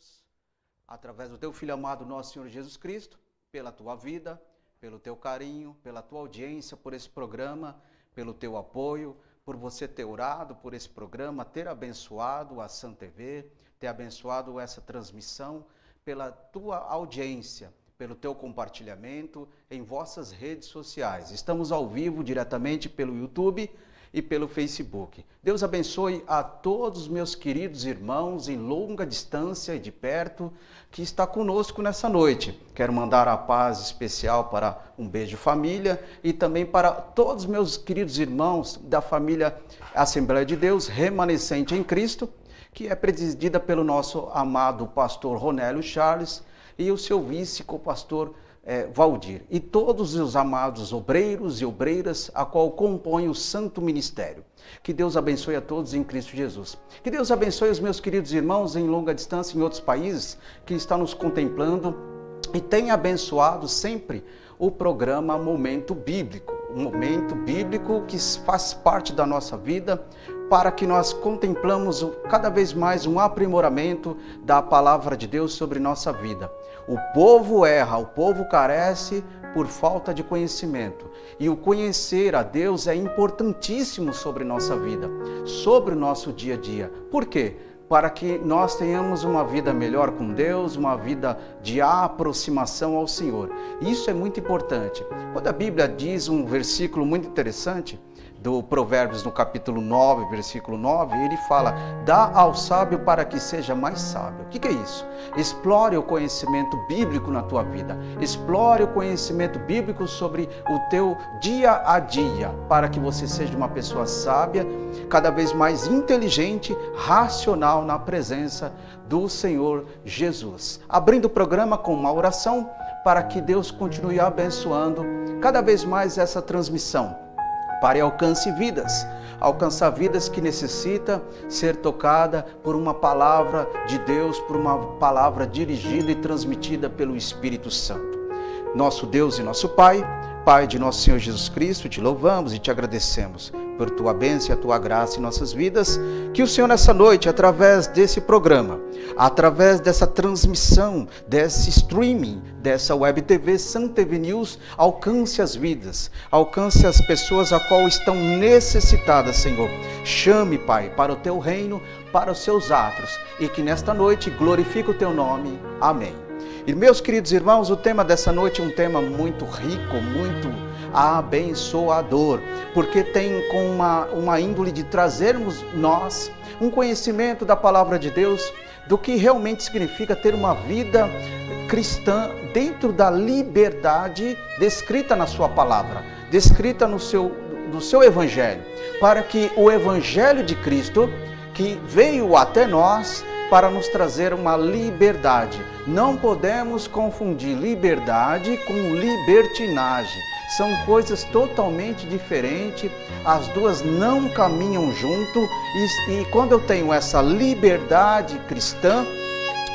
Deus, através do teu Filho amado, nosso Senhor Jesus Cristo, pela tua vida, pelo teu carinho, pela tua audiência, por esse programa, pelo teu apoio, por você ter orado por esse programa, ter abençoado a Sam TV, ter abençoado essa transmissão, pela tua audiência, pelo teu compartilhamento em vossas redes sociais. Estamos ao vivo diretamente pelo YouTube e pelo Facebook. Deus abençoe a todos os meus queridos irmãos em longa distância e de perto que está conosco nessa noite. Quero mandar a paz especial para um beijo família e também para todos os meus queridos irmãos da família Assembleia de Deus Remanescente em Cristo, que é presidida pelo nosso amado pastor Ronélio Charles e o seu vice, co-pastor Valdir, e todos os amados obreiros e obreiras a qual compõem o santo ministério. Que Deus abençoe a todos em Cristo Jesus. Que Deus abençoe os meus queridos irmãos em longa distância em outros países que estão nos contemplando e tenha abençoado sempre o programa Momento Bíblico. Um momento bíblico que faz parte da nossa vida para que nós contemplamos cada vez mais um aprimoramento da palavra de Deus sobre nossa vida. O povo erra, o povo carece por falta de conhecimento. E o conhecer a Deus é importantíssimo sobre nossa vida, sobre o nosso dia a dia. Por quê? Para que nós tenhamos uma vida melhor com Deus, uma vida de aproximação ao Senhor. Isso é muito importante. Quando a Bíblia diz um versículo muito interessante, do Provérbios no capítulo 9, versículo 9, ele fala: dá ao sábio para que seja mais sábio. O que é isso? Explore o conhecimento bíblico na tua vida. Explore o conhecimento bíblico sobre o teu dia a dia, para que você seja uma pessoa sábia, cada vez mais inteligente, racional na presença do Senhor Jesus. Abrindo o programa com uma oração para que Deus continue abençoando cada vez mais essa transmissão, para que alcance vidas, alcançar vidas que necessita ser tocada por uma palavra de Deus, por uma palavra dirigida e transmitida pelo Espírito Santo. Nosso Deus e nosso Pai, Pai de nosso Senhor Jesus Cristo, te louvamos e te agradecemos por tua bênção e a tua graça em nossas vidas. Que o Senhor nessa noite, através desse programa, através dessa transmissão, desse streaming, dessa web TV, Sam TV News, alcance as vidas, alcance as pessoas a qual estão necessitadas, Senhor. Chame, Pai, para o teu reino, para os seus atos, e que nesta noite glorifique o teu nome. Amém. E meus queridos irmãos, o tema dessa noite é um tema muito rico, muito abençoador, porque tem com uma índole de trazermos nós um conhecimento da palavra de Deus, do que realmente significa ter uma vida cristã dentro da liberdade descrita na sua palavra, descrita no seu evangelho, para que o evangelho de Cristo, que veio até nós para nos trazer uma liberdade. Não podemos confundir liberdade com libertinagem. São coisas totalmente diferentes, as duas não caminham junto, e quando eu tenho essa liberdade cristã,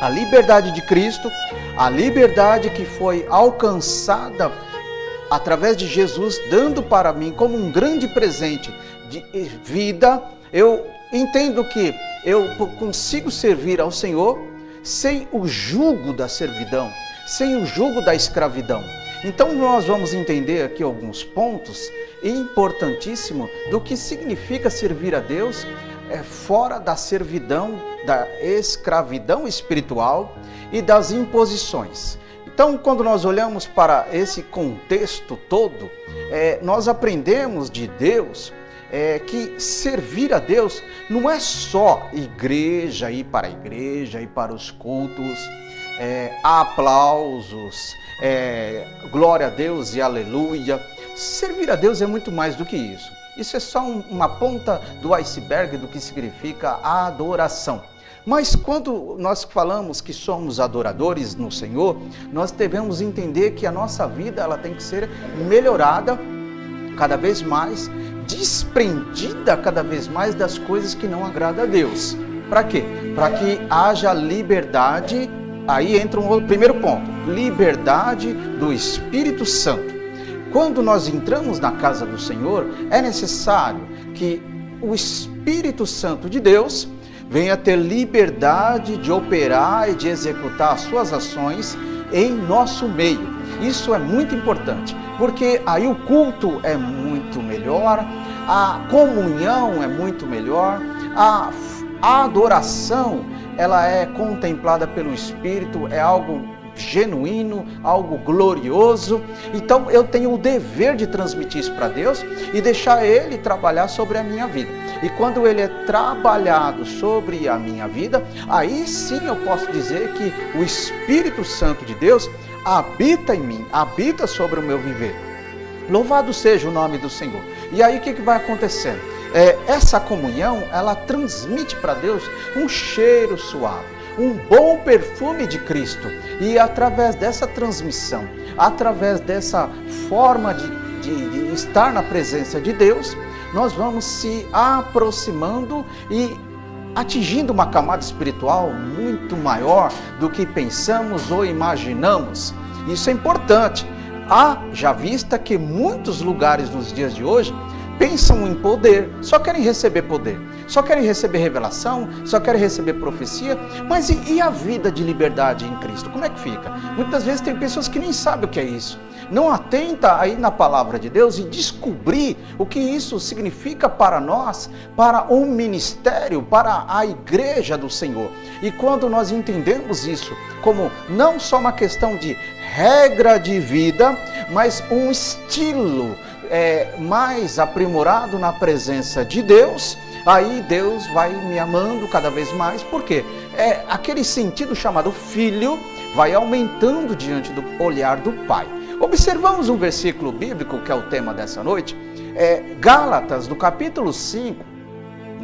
a liberdade de Cristo, a liberdade que foi alcançada através de Jesus, dando para mim como um grande presente de vida, eu entendo que eu consigo servir ao Senhor sem o jugo da servidão, sem o jugo da escravidão. Então nós vamos entender aqui alguns pontos importantíssimos do que significa servir a Deus fora da servidão, da escravidão espiritual e das imposições. Então, quando nós olhamos para esse contexto todo, nós aprendemos de Deus que servir a Deus não é só igreja, ir para os cultos, aplausos, glória a Deus e aleluia. Servir a Deus é muito mais do que isso. Isso é só uma ponta do iceberg do que significa a adoração. Mas quando nós falamos que somos adoradores no Senhor, nós devemos entender que a nossa vida ela tem que ser melhorada cada vez mais, desprendida cada vez mais das coisas que não agradam a Deus. Para quê? Para que haja liberdade. Aí entra um primeiro ponto, liberdade do Espírito Santo. Quando nós entramos na casa do Senhor, é necessário que o Espírito Santo de Deus venha ter liberdade de operar e de executar as suas ações em nosso meio. Isso é muito importante, porque aí o culto é muito melhor, a comunhão é muito melhor, a adoração ela é contemplada pelo Espírito, é algo genuíno, algo glorioso. Então eu tenho o dever de transmitir isso para Deus e deixar Ele trabalhar sobre a minha vida. E quando Ele é trabalhado sobre a minha vida, aí sim eu posso dizer que o Espírito Santo de Deus habita em mim, habita sobre o meu viver. Louvado seja o nome do Senhor. E aí o que vai acontecendo? Essa comunhão, ela transmite para Deus um cheiro suave, um bom perfume de Cristo. E através dessa transmissão, através dessa forma de estar na presença de Deus, nós vamos se aproximando e atingindo uma camada espiritual muito maior do que pensamos ou imaginamos. Isso é importante. Já vista que muitos lugares nos dias de hoje pensam em poder, só querem receber poder, só querem receber revelação, só querem receber profecia, mas e a vida de liberdade em Cristo? Como é que fica? Muitas vezes tem pessoas que nem sabem o que é isso, não atenta aí na palavra de Deus e descobrir o que isso significa para nós, para o ministério, para a igreja do Senhor. E quando nós entendemos isso como não só uma questão de regra de vida, mas um estilo mais aprimorado na presença de Deus, aí Deus vai me amando cada vez mais, porque aquele sentido chamado filho vai aumentando diante do olhar do Pai. Observamos um versículo bíblico que é o tema dessa noite, Gálatas, no capítulo 5,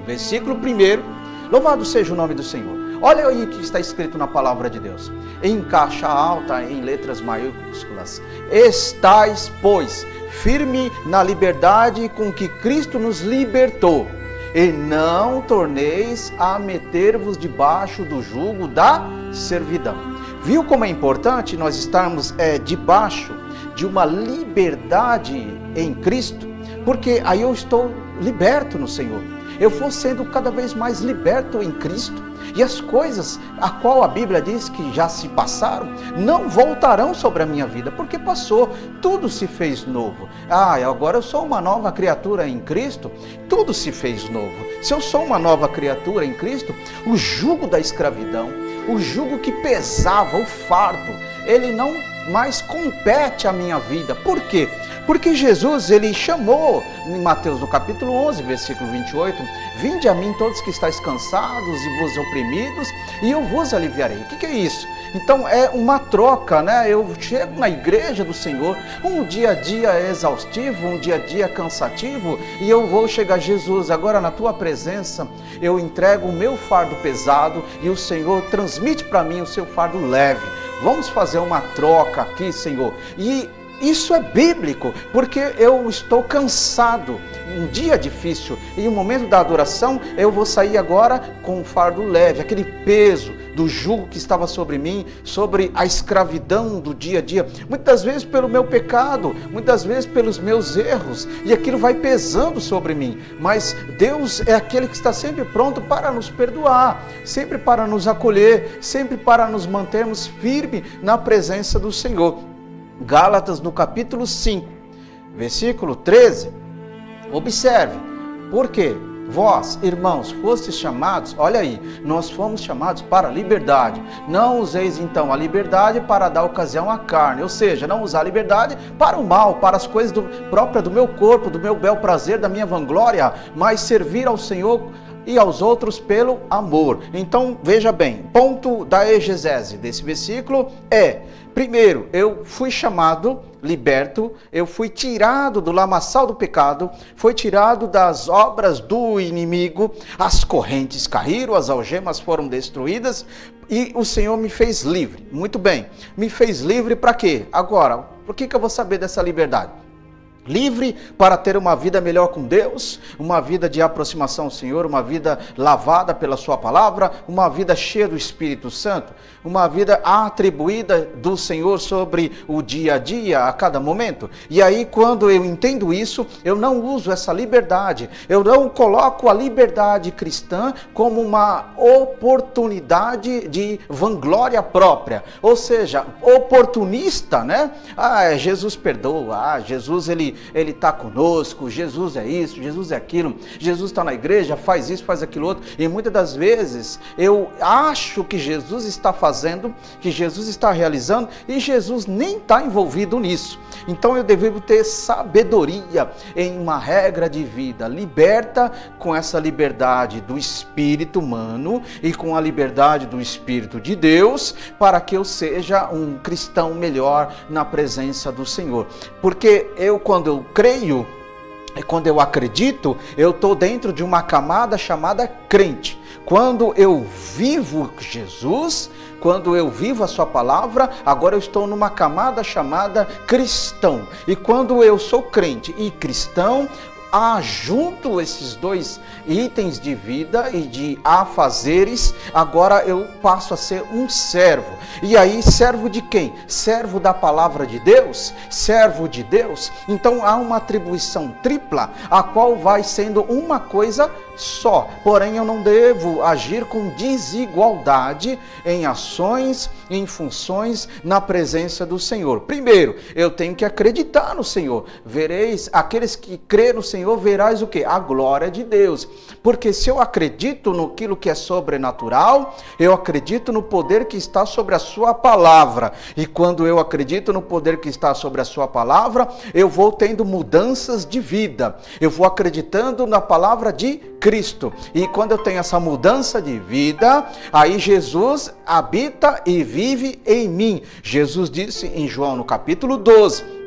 versículo 1, louvado seja o nome do Senhor. Olha aí o que está escrito na palavra de Deus, em caixa alta, em letras maiúsculas: estais, pois, firme na liberdade com que Cristo nos libertou, e não torneis a meter-vos debaixo do jugo da servidão. Viu como é importante nós estarmos debaixo de uma liberdade em Cristo? Porque aí eu estou liberto no Senhor. Eu vou sendo cada vez mais liberto em Cristo. E as coisas a qual a Bíblia diz que já se passaram, não voltarão sobre a minha vida, porque passou, tudo se fez novo. Agora eu sou uma nova criatura em Cristo, tudo se fez novo. Se eu sou uma nova criatura em Cristo, o jugo da escravidão, o jugo que pesava, o fardo, ele não mais compete à minha vida. Por quê? Porque Jesus, ele chamou, em Mateus no capítulo 11, versículo 28, vinde a mim todos que estáis cansados e vos oprimidos, e eu vos aliviarei. O que é isso? Então é uma troca, né? Eu chego na igreja do Senhor, um dia a dia exaustivo, um dia a dia cansativo, e eu vou chegar a Jesus, agora na tua presença, eu entrego o meu fardo pesado, e o Senhor transmite para mim o seu fardo leve. Vamos fazer uma troca aqui, Senhor. E isso é bíblico, porque eu estou cansado, um dia difícil, e no momento da adoração eu vou sair agora com um fardo leve, aquele peso do jugo que estava sobre mim, sobre a escravidão do dia a dia, muitas vezes pelo meu pecado, muitas vezes pelos meus erros, e aquilo vai pesando sobre mim, mas Deus é aquele que está sempre pronto para nos perdoar, sempre para nos acolher, sempre para nos mantermos firmes na presença do Senhor. Gálatas no capítulo 5, versículo 13, observe, porque vós, irmãos, fostes chamados, olha aí, nós fomos chamados para a liberdade, não useis então a liberdade para dar ocasião à carne, ou seja, não usar a liberdade para o mal, para as coisas próprias do meu corpo, do meu bel prazer, da minha vanglória, mas servir ao Senhor e aos outros pelo amor. Então, veja bem, ponto da exegese desse versículo primeiro, eu fui chamado, liberto, eu fui tirado do lamaçal do pecado, fui tirado das obras do inimigo, as correntes caíram, as algemas foram destruídas e o Senhor me fez livre. Muito bem, me fez livre para quê? Agora, por que eu vou saber dessa liberdade? livre para ter uma vida melhor com Deus, uma vida de aproximação ao Senhor, uma vida lavada pela sua palavra, uma vida cheia do Espírito Santo, uma vida atribuída do Senhor sobre o dia a dia, a cada momento. E aí, quando eu entendo isso, eu não uso essa liberdade, eu não coloco a liberdade cristã como uma oportunidade de vanglória própria, ou seja, oportunista, né? Jesus perdoa, Jesus ele está conosco, Jesus é isso, Jesus é aquilo, Jesus está na igreja, faz isso, faz aquilo outro, e muitas das vezes eu acho que Jesus está fazendo, que Jesus está realizando, e Jesus nem está envolvido nisso. Então eu devo ter sabedoria em uma regra de vida, liberta com essa liberdade do espírito humano e com a liberdade do Espírito de Deus, para que eu seja um cristão melhor na presença do Senhor. Porque quando eu creio, quando eu acredito, eu estou dentro de uma camada chamada crente. Quando eu vivo Jesus, quando eu vivo a sua palavra, agora eu estou numa camada chamada cristão. E quando eu sou crente e cristão, junto esses dois itens de vida e de afazeres, agora eu passo a ser um servo. E aí, servo de quem? Servo da palavra de Deus, servo de Deus. Então há uma atribuição tripla, a qual vai sendo uma coisa só. Porém, eu não devo agir com desigualdade em ações, em funções, na presença do Senhor. Primeiro, eu tenho que acreditar no Senhor. Vereis, aqueles que crêem no Senhor, verás o quê? A glória de Deus. Porque se eu acredito naquilo que é sobrenatural, eu acredito no poder que está sobre a sua palavra. E quando eu acredito no poder que está sobre a sua palavra, eu vou tendo mudanças de vida. Eu vou acreditando na palavra de Cristo. E quando eu tenho essa mudança de vida, aí Jesus habita e vive em mim. Jesus disse em João no capítulo 12,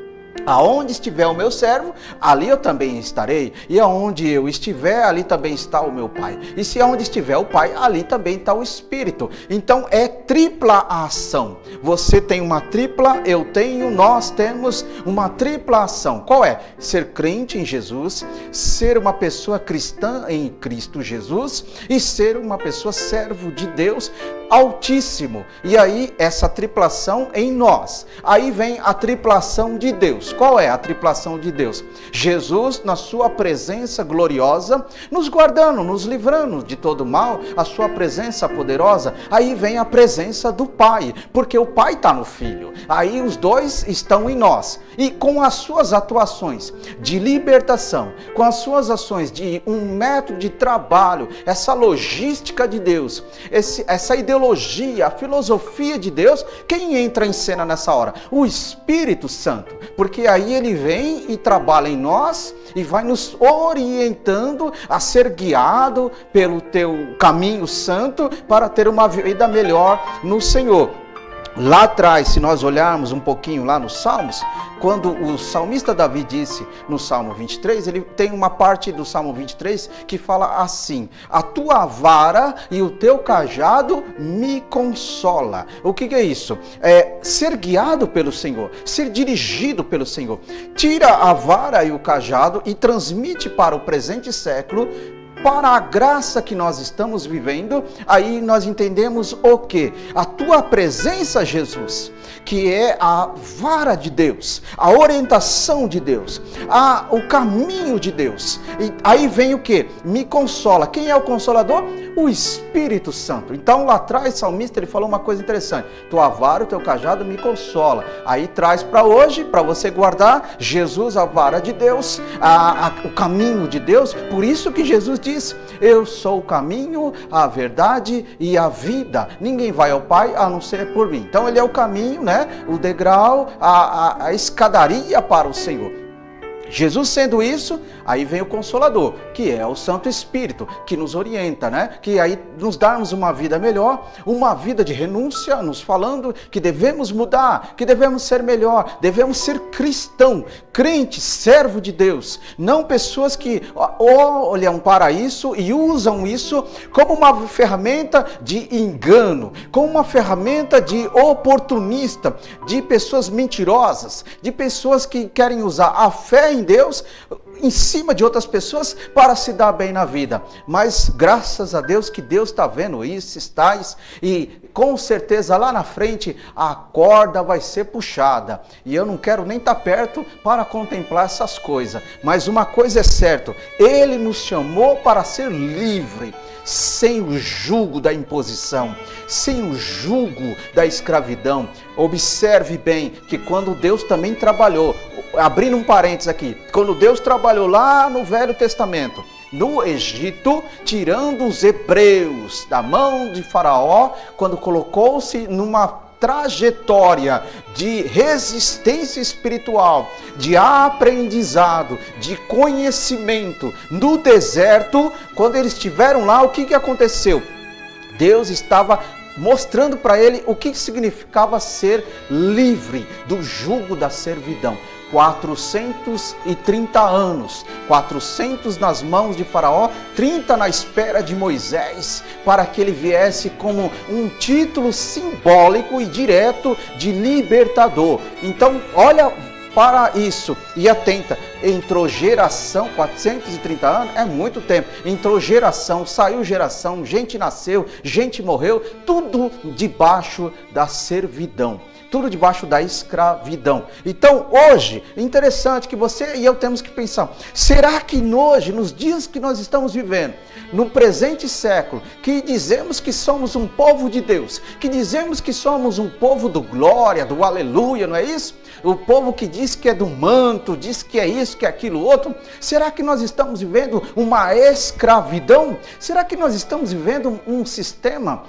aonde estiver o meu servo, ali eu também estarei. E aonde eu estiver, ali também está o meu Pai. E se aonde estiver o Pai, ali também está o Espírito. Então é tripla a ação. Você tem uma tripla, eu tenho, nós temos uma tripla ação. Qual é? Ser crente em Jesus, ser uma pessoa cristã em Cristo Jesus e ser uma pessoa servo de Deus Altíssimo. E aí essa triplação em nós. Aí vem a triplação de Deus. Qual é a triplação de Deus? Jesus, na sua presença gloriosa, nos guardando, nos livrando de todo mal, a sua presença poderosa. Aí vem a presença do Pai, porque o Pai está no Filho. Aí os dois estão em nós. E com as suas atuações de libertação, com as suas ações de um método de trabalho, essa logística de Deus, essa ideologia, a filosofia de Deus, quem entra em cena nessa hora? O Espírito Santo. Porque aí ele vem e trabalha em nós e vai nos orientando a ser guiado pelo teu caminho santo para ter uma vida melhor no Senhor. Lá atrás, se nós olharmos um pouquinho lá nos Salmos, quando o salmista Davi disse no Salmo 23, ele tem uma parte do Salmo 23 que fala assim: a tua vara e o teu cajado me consola. O que é isso? É ser guiado pelo Senhor, ser dirigido pelo Senhor. Tira a vara e o cajado e transmite para o presente século, para a graça que nós estamos vivendo. Aí nós entendemos o quê? A tua presença, Jesus, que é a vara de Deus, a orientação de Deus, o caminho de Deus. E aí vem o quê? Me consola. Quem é o consolador? O Espírito Santo. Então lá atrás o salmista ele falou uma coisa interessante: tua vara, o teu cajado me consola. Aí traz para hoje, para você guardar, Jesus, a vara de Deus, o caminho de Deus. Por isso que Jesus diz: eu sou o caminho, a verdade e a vida. Ninguém vai ao Pai a não ser por mim. Então ele é o caminho, né? O degrau, a escadaria para o Senhor. Jesus sendo isso, aí vem o Consolador, que é o Santo Espírito, que nos orienta, né? Que aí nos darmos uma vida melhor, uma vida de renúncia, nos falando que devemos mudar, que devemos ser melhor, devemos ser cristão, crente, servo de Deus, não pessoas que olham para isso e usam isso como uma ferramenta de engano, como uma ferramenta de oportunista, de pessoas mentirosas, de pessoas que querem usar a fé em Deus em cima de outras pessoas para se dar bem na vida. Mas graças a Deus que Deus está vendo isso, e com certeza lá na frente a corda vai ser puxada. E eu não quero nem estar perto para contemplar essas coisas. Mas uma coisa é certa, Ele nos chamou para ser livre, sem o jugo da imposição, sem o jugo da escravidão. Observe bem que quando Deus também trabalhou, abrindo um parênteses aqui, quando Deus trabalhou lá no Velho Testamento, no Egito, tirando os hebreus da mão de Faraó, quando colocou-se numa trajetória de resistência espiritual, de aprendizado, de conhecimento no deserto, quando eles estiveram lá, o que aconteceu? Deus estava mostrando para ele o que significava ser livre do jugo da servidão. 430 anos, 400 nas mãos de Faraó, 30 na espera de Moisés, para que ele viesse como um título simbólico e direto de libertador. Então, olha para isso e atenta, entrou geração, 430 anos é muito tempo, entrou geração, saiu geração, gente nasceu, gente morreu, tudo debaixo da servidão, tudo debaixo da escravidão. Então hoje, interessante que você e eu temos que pensar, será que hoje, nos dias que nós estamos vivendo, no presente século, que dizemos que somos um povo de Deus, que dizemos que somos um povo do glória, do aleluia, não é isso? O povo que diz que é do manto, diz que é isso, que é aquilo outro, será que nós estamos vivendo uma escravidão? Será que nós estamos vivendo um sistema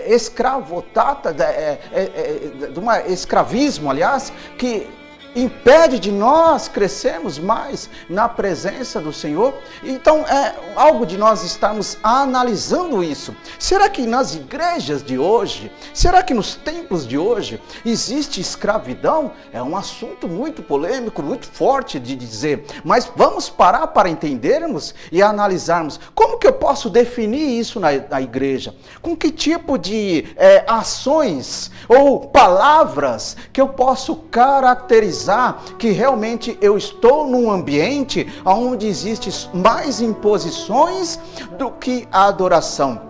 escravotata, de uma escravismo, aliás, que impede de nós crescermos mais na presença do Senhor? Então é algo de nós estarmos analisando isso. Será que nas igrejas de hoje, será que nos templos de hoje existe escravidão? É um assunto muito polêmico, muito forte de dizer, mas vamos parar para entendermos e analisarmos como que eu posso definir isso na igreja, com que tipo de ações ou palavras que eu posso caracterizar que realmente eu estou num ambiente onde existe mais imposições do que a adoração,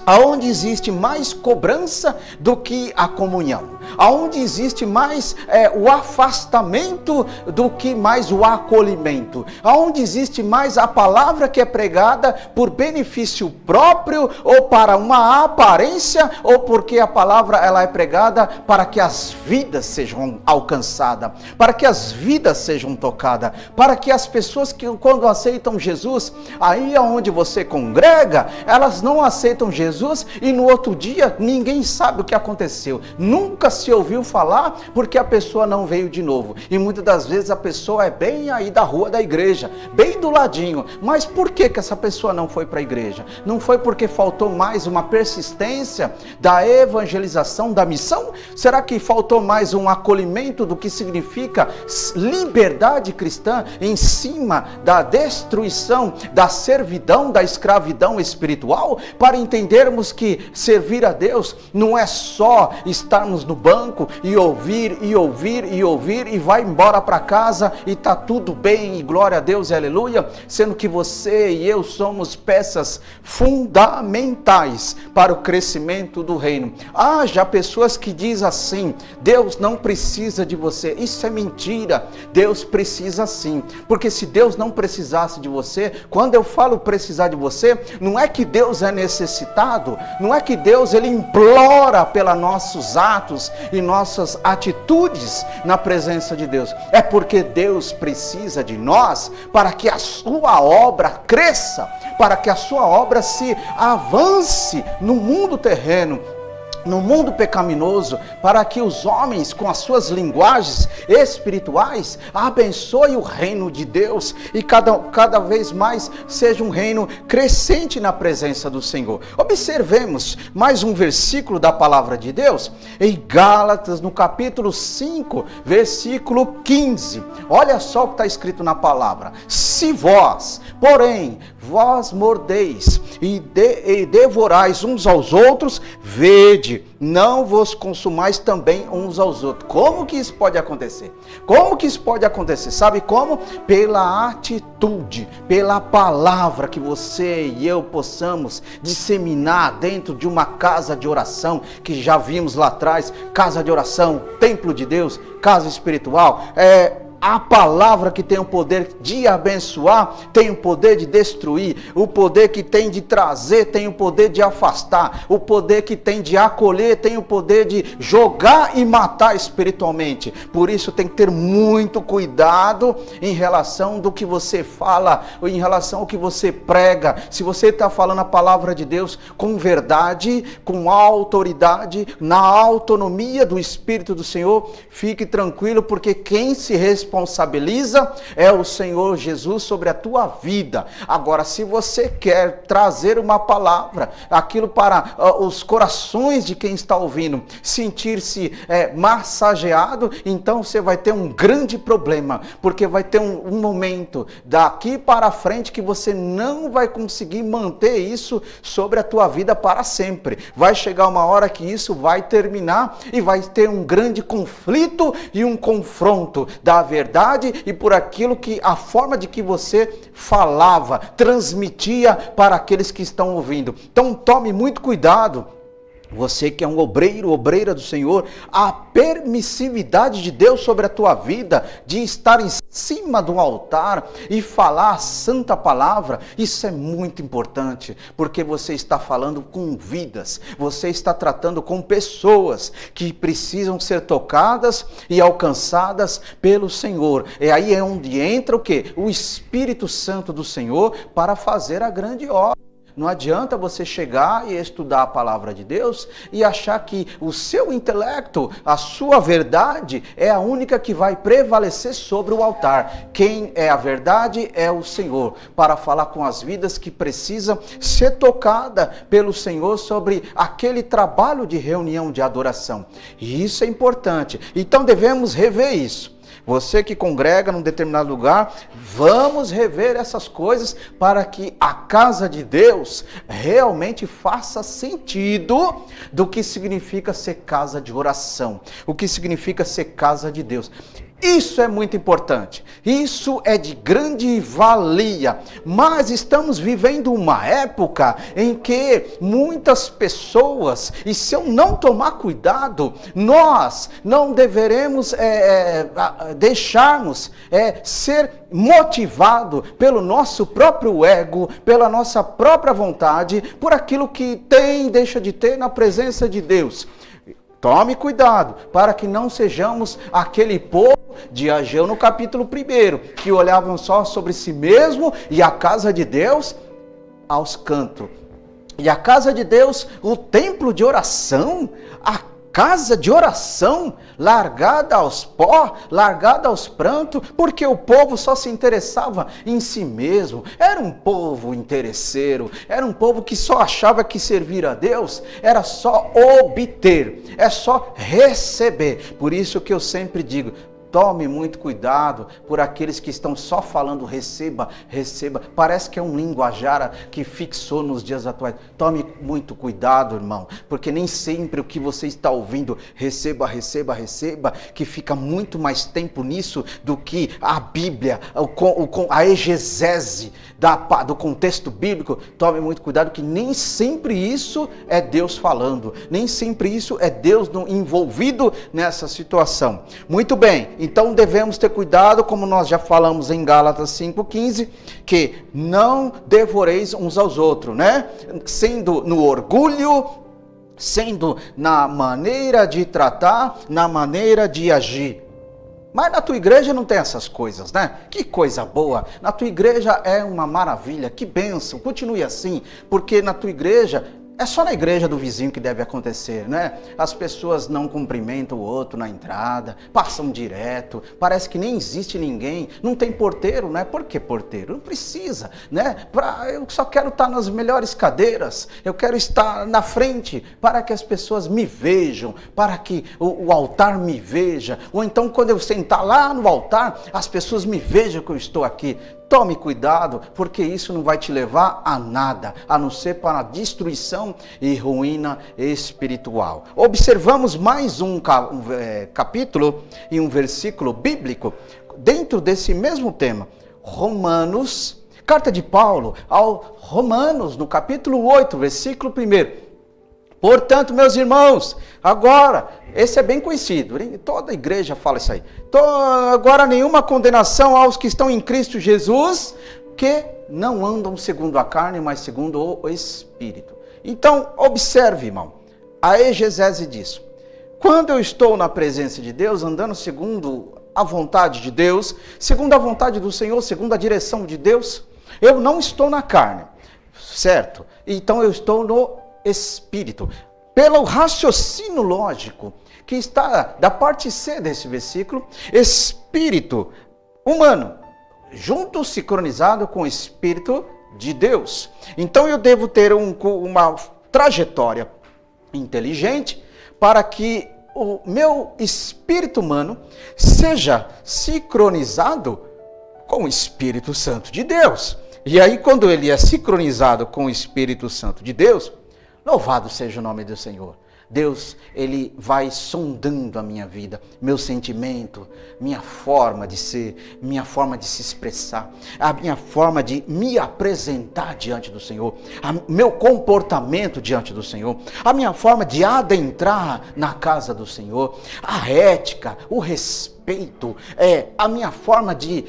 aonde existe mais cobrança do que a comunhão, aonde existe mais o afastamento do que mais o acolhimento, aonde existe mais a palavra que é pregada por benefício próprio ou para uma aparência, ou porque a palavra ela é pregada para que as vidas sejam alcançadas, para que as vidas sejam tocadas, para que as pessoas que quando aceitam Jesus, aí aonde você congrega, elas não aceitam Jesus e no outro dia ninguém sabe o que aconteceu, nunca se ouviu falar porque a pessoa não veio de novo. E muitas das vezes a pessoa é bem aí da rua da igreja, bem do ladinho, mas por que essa pessoa não foi para a igreja? Não foi porque faltou mais uma persistência da evangelização, da missão? Será que faltou mais um acolhimento do que significa liberdade cristã em cima da destruição, da servidão, da escravidão espiritual? Para entendermos que servir a Deus não é só estarmos no banco e ouvir e vai embora para casa e tá tudo bem e glória a Deus e aleluia, sendo que você e eu somos peças fundamentais para o crescimento do reino. Já pessoas que dizem assim, Deus não precisa de você. Isso é mentira. Deus precisa sim, porque se Deus não precisasse de você, quando eu falo precisar de você, não é que Deus é necessitado, não é que Deus ele implora pelos nossos atos e nossas atitudes na presença de Deus, é porque Deus precisa de nós para que a sua obra cresça, para que a sua obra se avance no mundo terreno, no mundo pecaminoso, para que os homens com as suas linguagens espirituais abençoem o reino de Deus e cada vez mais seja um reino crescente na presença do Senhor. Observemos mais um versículo da palavra de Deus em Gálatas, no capítulo 5, versículo 15. Olha só o que está escrito na palavra: se vós, porém, vós mordeis e devorais uns aos outros, vede Vede, não vos consumais também uns aos outros. Como que isso pode acontecer? Como que isso pode acontecer? Sabe como? Pela atitude, pela palavra que você e eu possamos disseminar dentro de uma casa de oração, que já vimos lá atrás, casa de oração, templo de Deus, casa espiritual, a palavra que tem o poder de abençoar, tem o poder de destruir, o poder que tem de trazer, tem o poder de afastar, o poder que tem de acolher, tem o poder de jogar e matar espiritualmente. Por isso tem que ter muito cuidado em relação do que você fala, ou em relação ao que você prega. Se você está falando a palavra de Deus com verdade, com autoridade, na autonomia do Espírito do Senhor, fique tranquilo, porque quem se responsabiliza é o Senhor Jesus sobre a tua vida. Agora, se você quer trazer uma palavra, aquilo para os corações de quem está ouvindo, sentir-se massageado, então você vai ter um grande problema, porque vai ter um momento daqui para frente que você não vai conseguir manter isso sobre a tua vida para sempre. Vai chegar uma hora que isso vai terminar e vai ter um grande conflito e um confronto da verdade e por aquilo que a forma de que você falava, transmitia para aqueles que estão ouvindo. Então tome muito cuidado. Você que é um obreiro, obreira do Senhor, a permissividade de Deus sobre a tua vida, de estar em cima do altar e falar a santa palavra, isso é muito importante, porque você está falando com vidas, você está tratando com pessoas que precisam ser tocadas e alcançadas pelo Senhor. E aí é onde entra o quê? O Espírito Santo do Senhor para fazer a grande obra. Não adianta você chegar e estudar a palavra de Deus e achar que o seu intelecto, a sua verdade, é a única que vai prevalecer sobre o altar. Quem é a verdade é o Senhor, para falar com as vidas que precisam ser tocadas pelo Senhor sobre aquele trabalho de reunião de adoração. E isso é importante. Então devemos rever isso. Você que congrega num determinado lugar, vamos rever essas coisas para que a casa de Deus realmente faça sentido do que significa ser casa de oração, o que significa ser casa de Deus. Isso é muito importante, isso é de grande valia, mas estamos vivendo uma época em que muitas pessoas, e se eu não tomar cuidado, nós não deveremos deixarmos ser motivado pelo nosso próprio ego, pela nossa própria vontade, por aquilo que tem e deixa de ter na presença de Deus. Tome cuidado para que não sejamos aquele povo de Ageu no capítulo 1, que olhavam só sobre si mesmo e a casa de Deus aos cantos. E a casa de Deus, o templo de oração, a casa de oração, largada aos pó, largada aos prantos, porque o povo só se interessava em si mesmo. Era um povo interesseiro, era um povo que só achava que servir a Deus era só obter, é só receber. Por isso que eu sempre digo, tome muito cuidado por aqueles que estão só falando receba, receba. Parece que é um linguajar que fixou nos dias atuais. Tome muito cuidado, irmão, porque nem sempre o que você está ouvindo, receba, receba, receba, que fica muito mais tempo nisso do que a Bíblia, a exegese do contexto bíblico. Tome muito cuidado que nem sempre isso é Deus falando, nem sempre isso é Deus envolvido nessa situação. Muito bem. Então devemos ter cuidado, como nós já falamos em Gálatas 5,15, que não devoreis uns aos outros, né? Sendo no orgulho, sendo na maneira de tratar, na maneira de agir. Mas na tua igreja não tem essas coisas, né? Que coisa boa! Na tua igreja é uma maravilha, que bênção, continue assim, porque na tua igreja é só na igreja do vizinho que deve acontecer, né? As pessoas não cumprimentam o outro na entrada, passam direto, parece que nem existe ninguém, não tem porteiro, né? Por que porteiro? Não precisa, né? Eu só quero estar nas melhores cadeiras, eu quero estar na frente para que as pessoas me vejam, para que o altar me veja, ou então quando eu sentar lá no altar, as pessoas me vejam que eu estou aqui. tome cuidado, porque isso não vai te levar a nada, a não ser para a destruição e ruína espiritual. Observamos mais um capítulo e um versículo bíblico dentro desse mesmo tema. Romanos, carta de Paulo ao Romanos, no capítulo 8, versículo 1. Portanto, meus irmãos, agora, esse é bem conhecido, toda igreja fala isso aí. Agora nenhuma condenação aos que estão em Cristo Jesus, que não andam segundo a carne, mas segundo o Espírito. Então, observe, irmão, a exegese disso. Quando eu estou na presença de Deus, andando segundo a vontade de Deus, segundo a vontade do Senhor, segundo a direção de Deus, eu não estou na carne, certo? Então eu estou no Espírito. Pelo raciocínio lógico que está da parte C desse versículo, espírito humano, junto sincronizado com o Espírito de Deus. Então eu devo ter uma trajetória inteligente para que o meu espírito humano seja sincronizado com o Espírito Santo de Deus. E aí, quando ele é sincronizado com o Espírito Santo de Deus, louvado seja o nome do Senhor. Deus, ele vai sondando a minha vida, meu sentimento, minha forma de ser, minha forma de se expressar, a minha forma de me apresentar diante do Senhor, meu comportamento diante do Senhor, a minha forma de adentrar na casa do Senhor, a ética, o respeito, a minha forma de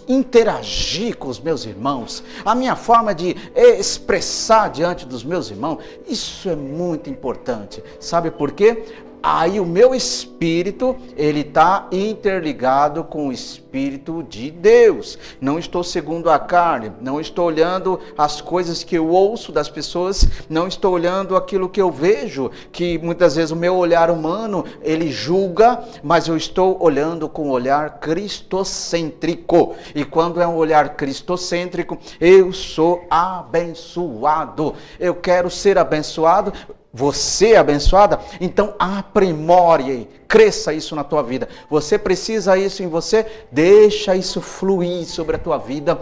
interagir com os meus irmãos, a minha forma de expressar diante dos meus irmãos. Isso é muito importante. Sabe por quê? Aí o meu espírito, ele está interligado com o Espírito de Deus. Não estou segundo a carne, não estou olhando as coisas que eu ouço das pessoas, não estou olhando aquilo que eu vejo, que muitas vezes o meu olhar humano, ele julga, mas eu estou olhando com um olhar cristocêntrico. E quando é um olhar cristocêntrico, eu sou abençoado. Eu quero ser abençoado. Você é abençoada? Então aprimore, cresça isso na tua vida. Você precisa isso em você? Deixa isso fluir sobre a tua vida,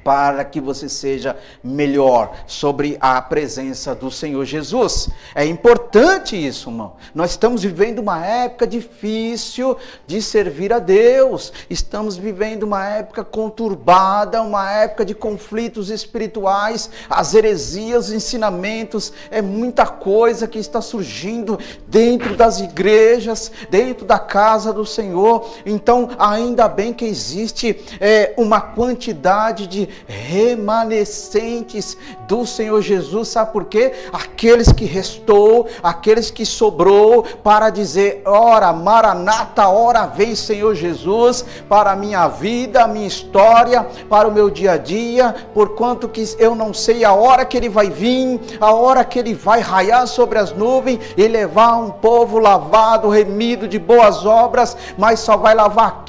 para que você seja melhor sobre a presença do Senhor Jesus. É importante isso, irmão. Nós estamos vivendo uma época difícil de servir a Deus. Estamos vivendo uma época conturbada, uma época de conflitos espirituais, as heresias, os ensinamentos, é muita coisa que está surgindo dentro das igrejas, dentro da casa do Senhor. Então, ainda bem que existe uma quantidade de remanescentes do Senhor Jesus. Sabe por quê? Aqueles que restou, aqueles que sobrou, para dizer: ora, Maranata, ora vem Senhor Jesus, para a minha vida, a minha história, para o meu dia a dia, porquanto que eu não sei a hora que Ele vai vir, a hora que Ele vai raiar sobre as nuvens e levar um povo lavado, remido de boas obras, mas só vai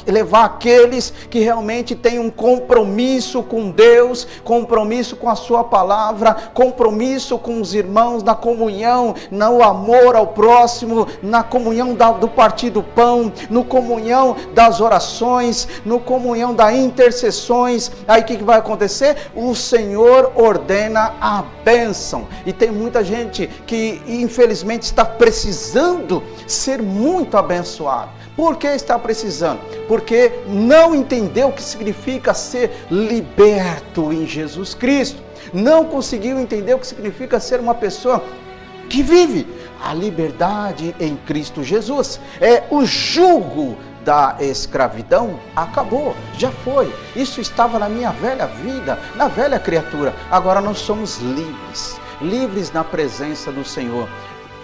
levar aqueles que realmente têm um compromisso com Deus, compromisso com a sua palavra, compromisso com os irmãos, na comunhão, no amor ao próximo, na comunhão do partir do pão, no comunhão das orações, no comunhão das intercessões. Aí o que vai acontecer? O Senhor ordena a bênção. E tem muita gente que infelizmente está precisando ser muito abençoado. Por que está precisando? Porque não entendeu o que significa ser liberto em Jesus Cristo. Não conseguiu entender o que significa ser uma pessoa que vive a liberdade em Cristo Jesus. O jugo da escravidão acabou, já foi. Isso estava na minha velha vida, na velha criatura. Agora nós somos livres, livres na presença do Senhor.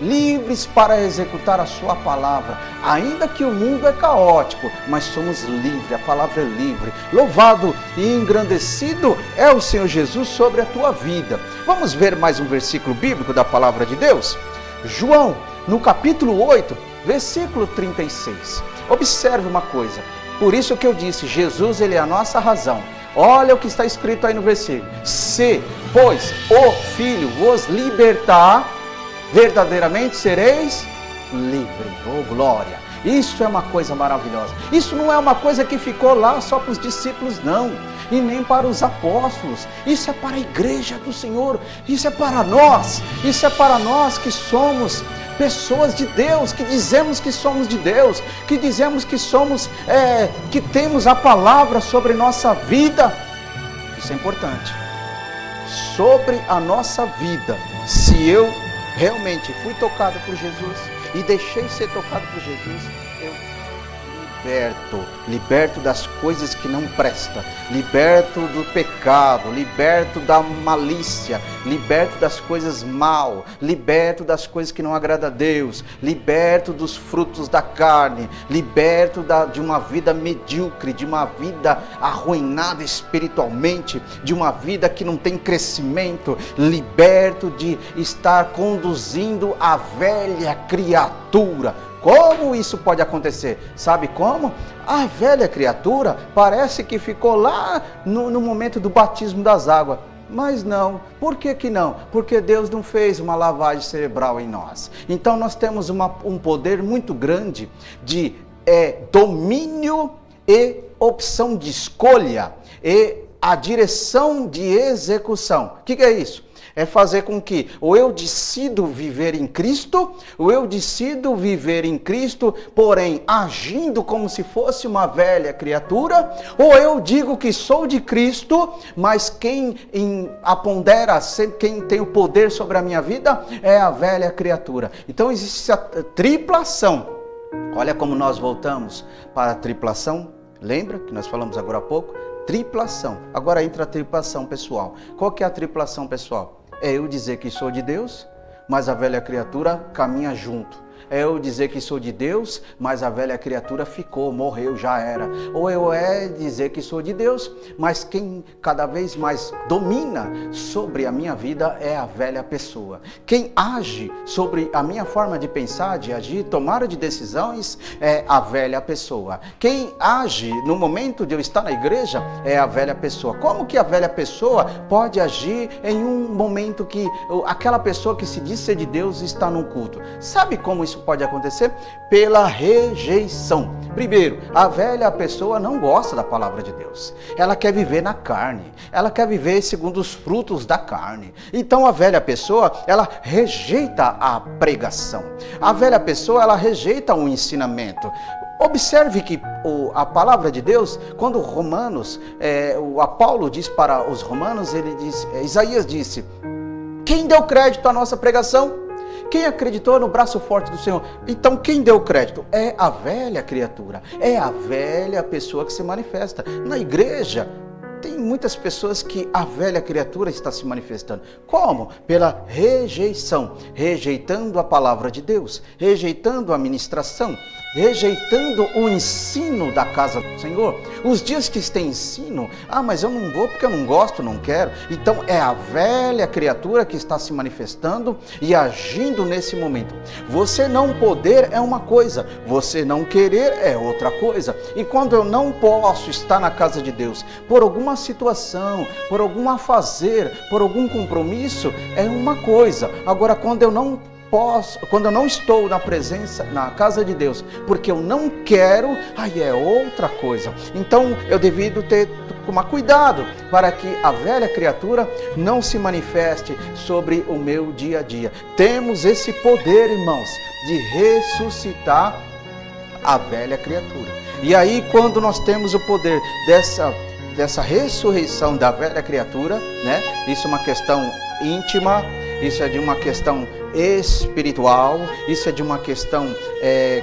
Livres para executar a sua palavra, ainda que o mundo é caótico, mas somos livres, a palavra é livre. Louvado e engrandecido é o Senhor Jesus sobre a tua vida. Vamos ver mais um versículo bíblico da palavra de Deus? João, no capítulo 8, versículo 36. Observe uma coisa, por isso que eu disse, Jesus, ele é a nossa razão. Olha o que está escrito aí no versículo: se, pois, o Filho vos libertar, verdadeiramente sereis livres. Oh, glória! Isso é uma coisa maravilhosa. Isso não é uma coisa que ficou lá só para os discípulos, não. e nem para os apóstolos. Isso é para a igreja do Senhor, isso é para nós que somos pessoas de Deus, que dizemos que somos de Deus, que dizemos que somos, que temos a palavra sobre nossa vida. Isso é importante. Sobre a nossa vida, se eu realmente fui tocado por Jesus e deixei ser tocado por Jesus, eu liberto das coisas que não prestam, liberto do pecado, liberto da malícia, liberto das coisas mal, liberto das coisas que não agradam a Deus, liberto dos frutos da carne, liberto de uma vida medíocre, de uma vida arruinada espiritualmente, de uma vida que não tem crescimento, liberto de estar conduzindo a velha criatura. Como isso pode acontecer? Sabe como? A velha criatura parece que ficou lá no momento do batismo das águas. Mas não. Por que que não? Porque Deus não fez uma lavagem cerebral em nós. Então nós temos um poder muito grande de domínio e opção de escolha e a direção de execução. O que é isso? É fazer com que ou eu decido viver em Cristo, porém agindo como se fosse uma velha criatura, ou eu digo que sou de Cristo, mas quem apondera, quem tem o poder sobre a minha vida é a velha criatura. Então existe a triplação. Olha como nós voltamos para a triplação. Lembra que nós falamos agora há pouco? Triplação. Agora entra a triplação pessoal. Qual que é a triplação pessoal? É eu dizer que sou de Deus, mas a velha criatura caminha junto. É eu dizer que sou de Deus, mas a velha criatura ficou, morreu, já era. Ou eu dizer que sou de Deus, mas quem cada vez mais domina sobre a minha vida é a velha pessoa. Quem age sobre a minha forma de pensar, de agir, tomar de decisões é a velha pessoa. Quem age no momento de eu estar na igreja é a velha pessoa. Como que a velha pessoa pode agir em um momento que aquela pessoa que se diz ser de Deus está num culto? Sabe como isso pode acontecer? Pela rejeição. Primeiro, a velha pessoa não gosta da palavra de Deus. Ela quer viver na carne. Ela quer viver segundo os frutos da carne. Então a velha pessoa, ela rejeita a pregação. A velha pessoa, ela rejeita o ensinamento. Observe que a palavra de Deus, quando o Paulo diz para os romanos, Isaías disse: quem deu crédito à nossa pregação? Quem acreditou no braço forte do Senhor? Então quem deu crédito? É a velha criatura, é a velha pessoa que se manifesta. Na igreja tem muitas pessoas que a velha criatura está se manifestando. Como? Pela rejeição, rejeitando a palavra de Deus, rejeitando a ministração, rejeitando o ensino da casa do Senhor. Os dias que tem ensino, mas eu não vou porque eu não gosto, não quero. Então é a velha criatura que está se manifestando e agindo nesse momento. Você não poder é uma coisa, você não querer é outra coisa. E quando eu não posso estar na casa de Deus por alguma situação, por algum afazer, por algum compromisso, é uma coisa. Agora, quando eu não estou na casa de Deus, porque eu não quero, aí é outra coisa. Então eu devido tomar cuidado para que a velha criatura não se manifeste sobre o meu dia a dia. Temos esse poder, irmãos, de ressuscitar a velha criatura. E aí, quando nós temos o poder dessa ressurreição da velha criatura, né? Isso é uma questão íntima, isso é de uma questão espiritual, isso é de uma questão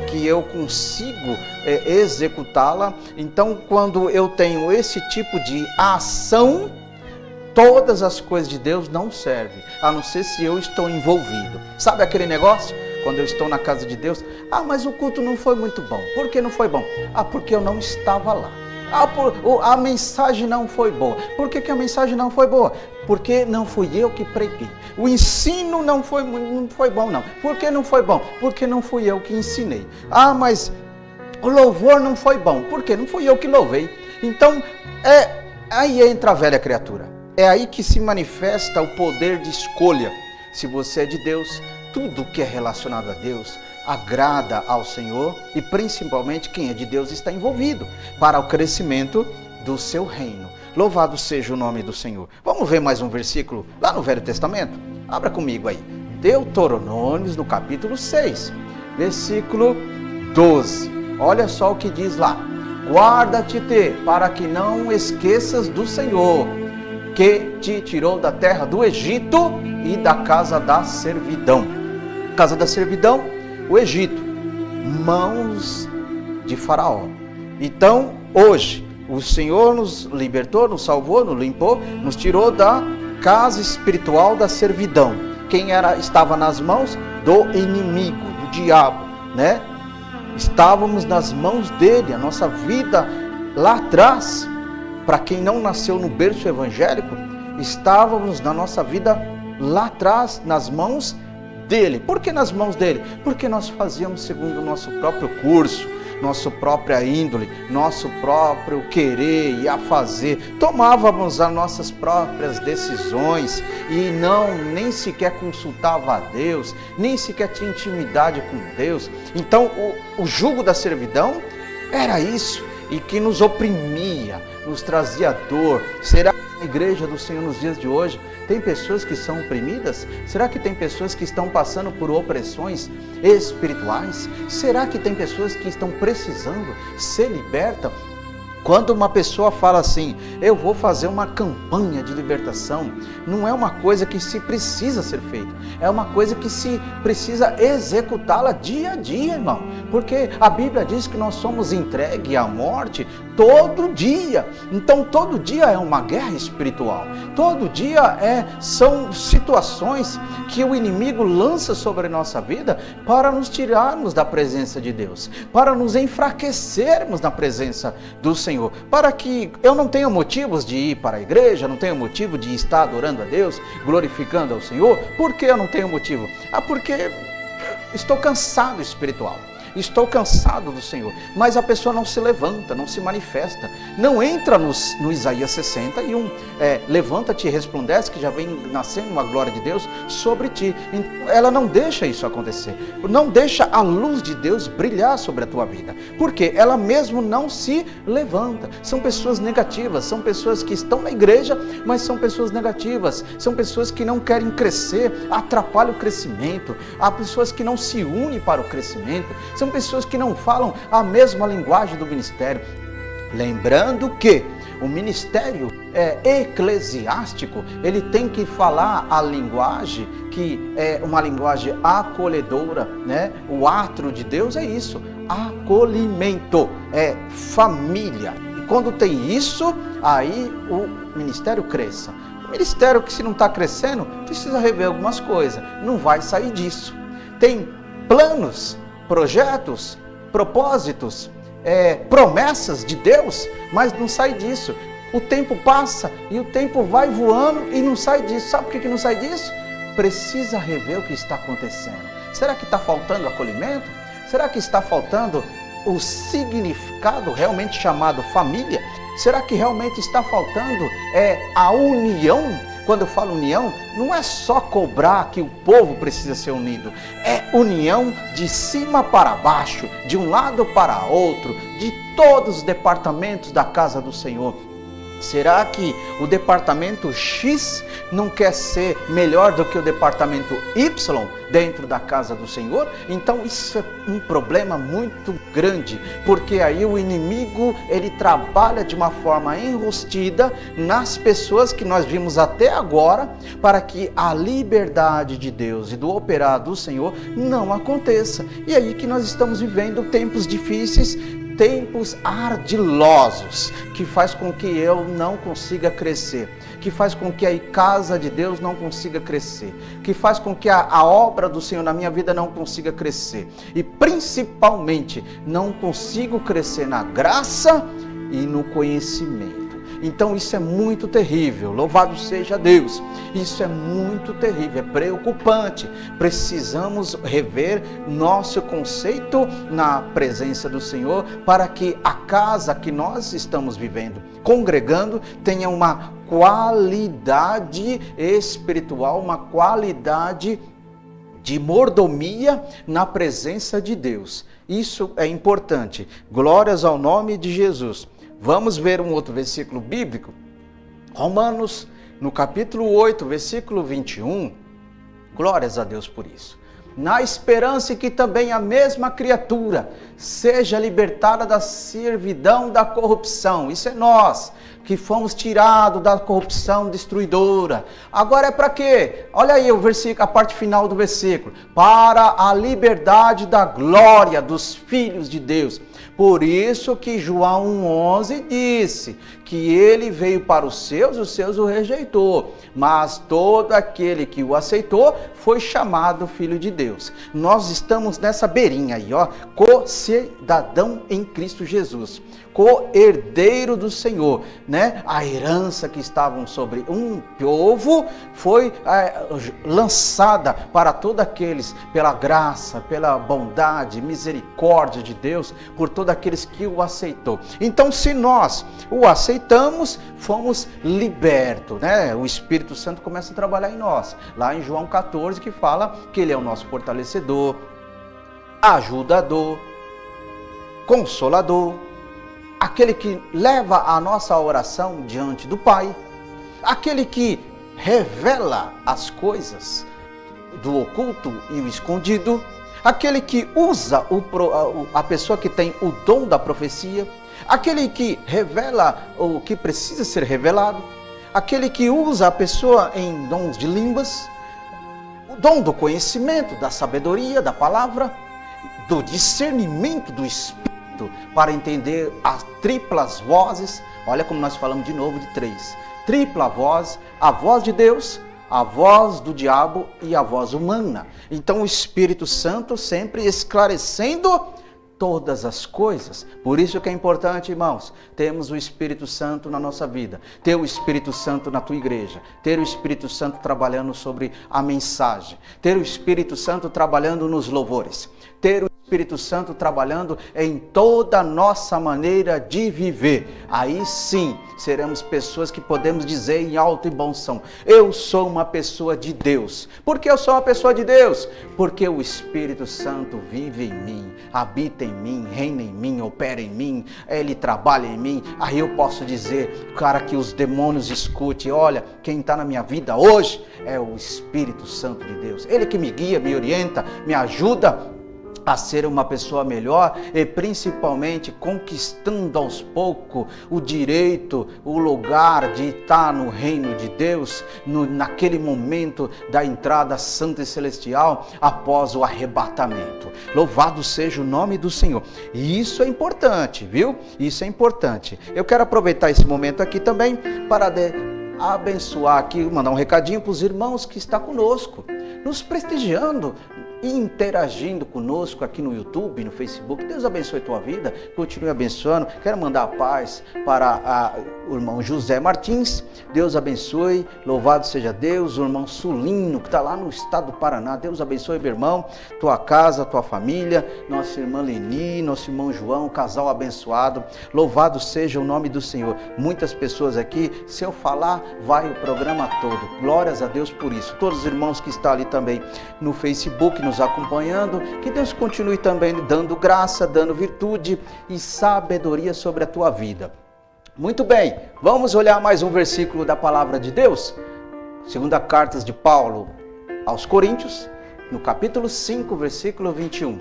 que eu consigo executá-la. Então, quando eu tenho esse tipo de ação, todas as coisas de Deus não servem, a não ser se eu estou envolvido. Sabe aquele negócio? Quando eu estou na casa de Deus, mas o culto não foi muito bom. Por que não foi bom? Porque eu não estava lá. A mensagem não foi boa. Por que a mensagem não foi boa? Porque não fui eu que preguei. O ensino não foi bom, não. Por que não foi bom? Porque não fui eu que ensinei. Mas o louvor não foi bom. Por quê? Não fui eu que louvei. Então, aí entra a velha criatura. É aí que se manifesta o poder de escolha. Se você é de Deus, tudo que é relacionado a Deus agrada ao Senhor, e principalmente quem é de Deus está envolvido para o crescimento do seu reino. Louvado seja o nome do Senhor. Vamos ver mais um versículo lá no Velho Testamento? Abra comigo aí. Deuteronômios, no capítulo 6, versículo 12. Olha só o que diz lá. Guarda-te para que não esqueças do Senhor, que te tirou da terra do Egito e da casa da servidão. Casa da servidão, o Egito, mãos de Faraó. Então, hoje, o Senhor nos libertou, nos salvou, nos limpou, nos tirou da casa espiritual da servidão. Quem estava nas mãos do inimigo, do diabo, né? Estávamos nas mãos dele, a nossa vida lá atrás, para quem não nasceu no berço evangélico, estávamos na nossa vida lá atrás, nas mãos dele. Por que nas mãos dele? Porque nós fazíamos segundo o nosso próprio curso, nossa própria índole, nosso próprio querer e a fazer. Tomávamos as nossas próprias decisões e nem sequer consultava a Deus, nem sequer tinha intimidade com Deus. Então o jugo da servidão era isso, e que nos oprimia, nos trazia dor. Será que a igreja do Senhor nos dias de hoje tem pessoas que são oprimidas? Será que tem pessoas que estão passando por opressões espirituais? Será que tem pessoas que estão precisando ser libertas? Quando uma pessoa fala assim, eu vou fazer uma campanha de libertação, não é uma coisa que se precisa ser feita, é uma coisa que se precisa executá-la dia a dia, irmão. Porque a Bíblia diz que nós somos entregues à morte todo dia. Então todo dia é uma guerra espiritual. Todo dia são situações que o inimigo lança sobre a nossa vida para nos tirarmos da presença de Deus, para nos enfraquecermos na presença do Senhor. Para que eu não tenha motivos de ir para a igreja, não tenho motivo de estar adorando a Deus, glorificando ao Senhor. Por que eu não tenho motivo? Porque estou cansado espiritual. Estou cansado do Senhor. Mas a pessoa não se levanta, não se manifesta. Não entra no Isaías 61. Levanta-te e resplandece, que já vem nascendo uma glória de Deus sobre ti. Ela não deixa isso acontecer. Não deixa a luz de Deus brilhar sobre a tua vida. Porque ela mesmo não se levanta. São pessoas negativas. São pessoas que estão na igreja, mas são pessoas negativas. São pessoas que não querem crescer, atrapalham o crescimento. Há pessoas que não se unem para o crescimento. São pessoas que não falam a mesma linguagem do ministério. Lembrando que o ministério eclesiástico, ele tem que falar a linguagem que é uma linguagem acolhedora, né? O atro de Deus é isso, acolhimento, é família. E quando tem isso, aí o ministério cresça. O ministério que se não está crescendo, precisa rever algumas coisas, não vai sair disso. Tem planos, projetos, propósitos, promessas de Deus, mas não sai disso. O tempo passa e o tempo vai voando e não sai disso. Sabe por que não sai disso? Precisa rever o que está acontecendo. Será que está faltando acolhimento? Será que está faltando o significado realmente chamado família? Será que realmente está faltando a união? Quando eu falo união, não é só cobrar que o povo precisa ser unido. É união de cima para baixo, de um lado para outro, de todos os departamentos da casa do Senhor. Será que o departamento X não quer ser melhor do que o departamento Y dentro da casa do Senhor? Então isso é um problema muito grande, porque aí o inimigo, ele trabalha de uma forma enrostida nas pessoas que nós vimos até agora, para que a liberdade de Deus e do operar do Senhor não aconteça. E aí que nós estamos vivendo tempos difíceis, tempos ardilosos, que faz com que eu não consiga crescer, que faz com que a casa de Deus não consiga crescer, que faz com que a obra do Senhor na minha vida não consiga crescer, e principalmente não consigo crescer na graça e no conhecimento. Então isso é muito terrível, louvado seja Deus. Isso é muito terrível, é preocupante. Precisamos rever nosso conceito na presença do Senhor, para que a casa que nós estamos vivendo, congregando, tenha uma qualidade espiritual, uma qualidade de mordomia na presença de Deus. Isso é importante. Glórias ao nome de Jesus. Vamos ver um outro versículo bíblico Romanos, no capítulo 8, versículo 21, glórias a Deus por isso. Na esperança que também a mesma criatura seja libertada da servidão da corrupção. Isso é nós, que fomos tirados da corrupção destruidora. Agora é para quê? Olha aí o versículo, a parte final do versículo. Para a liberdade da glória dos filhos de Deus. Por isso que João 1,11 disse que ele veio para os seus o rejeitou. Mas todo aquele que o aceitou foi chamado filho de Deus. Nós estamos nessa beirinha aí, ó, co-cidadão em Cristo Jesus, co-herdeiro do Senhor, né? A herança que estavam sobre um povo foi lançada para todos aqueles, pela graça, pela bondade, misericórdia de Deus, por todos aqueles que o aceitou. Então, se nós o aceitamos, fomos libertos, né? O Espírito Santo começa a trabalhar em nós. Lá em João 14, que fala que ele é o nosso fortalecedor, ajudador, consolador, aquele que leva a nossa oração diante do Pai, aquele que revela as coisas do oculto e o escondido, aquele que usa a pessoa que tem o dom da profecia, aquele que revela o que precisa ser revelado, aquele que usa a pessoa em dons de línguas, o dom do conhecimento, da sabedoria, da palavra, do discernimento do Espírito, para entender as triplas vozes. Olha como nós falamos de novo de três. Tripla voz, a voz de Deus, a voz do diabo e a voz humana. Então o Espírito Santo sempre esclarecendo todas as coisas. Por isso que é importante, irmãos, termos o Espírito Santo na nossa vida, ter o Espírito Santo na tua igreja, ter o Espírito Santo trabalhando sobre a mensagem, ter o Espírito Santo trabalhando nos louvores, ter o Espírito Santo trabalhando em toda a nossa maneira de viver. Aí sim, seremos pessoas que podemos dizer em alto e bom som: eu sou uma pessoa de Deus. Por que eu sou uma pessoa de Deus? Porque o Espírito Santo vive em mim, habita em mim, reina em mim, opera em mim, ele trabalha em mim. Aí eu posso dizer, cara, que os demônios escutem: olha, quem está na minha vida hoje é o Espírito Santo de Deus. Ele que me guia, me orienta, me ajuda a ser uma pessoa melhor e principalmente conquistando aos poucos o direito, o lugar de estar no reino de Deus, naquele momento da entrada santa e celestial após o arrebatamento. Louvado seja o nome do Senhor. E isso é importante, viu? Isso é importante. Eu quero aproveitar esse momento aqui também para abençoar aqui, mandar um recadinho para os irmãos que estão conosco, nos prestigiando e interagindo conosco aqui no YouTube, no Facebook. Deus abençoe a tua vida, continue abençoando. Quero mandar a paz para o irmão José Martins. Deus abençoe, louvado seja Deus. O irmão Sulino, que está lá no estado do Paraná. Deus abençoe, meu irmão, tua casa, tua família. Nossa irmã Leni, nosso irmão João, casal abençoado. Louvado seja o nome do Senhor. Muitas pessoas aqui, se eu falar, vai o programa todo. Glórias a Deus por isso. Todos os irmãos que estão ali também no Facebook, nos acompanhando, que Deus continue também dando graça, dando virtude e sabedoria sobre a tua vida. Muito bem, vamos olhar mais um versículo da palavra de Deus, segunda carta de Paulo aos Coríntios, no capítulo 5, versículo 21.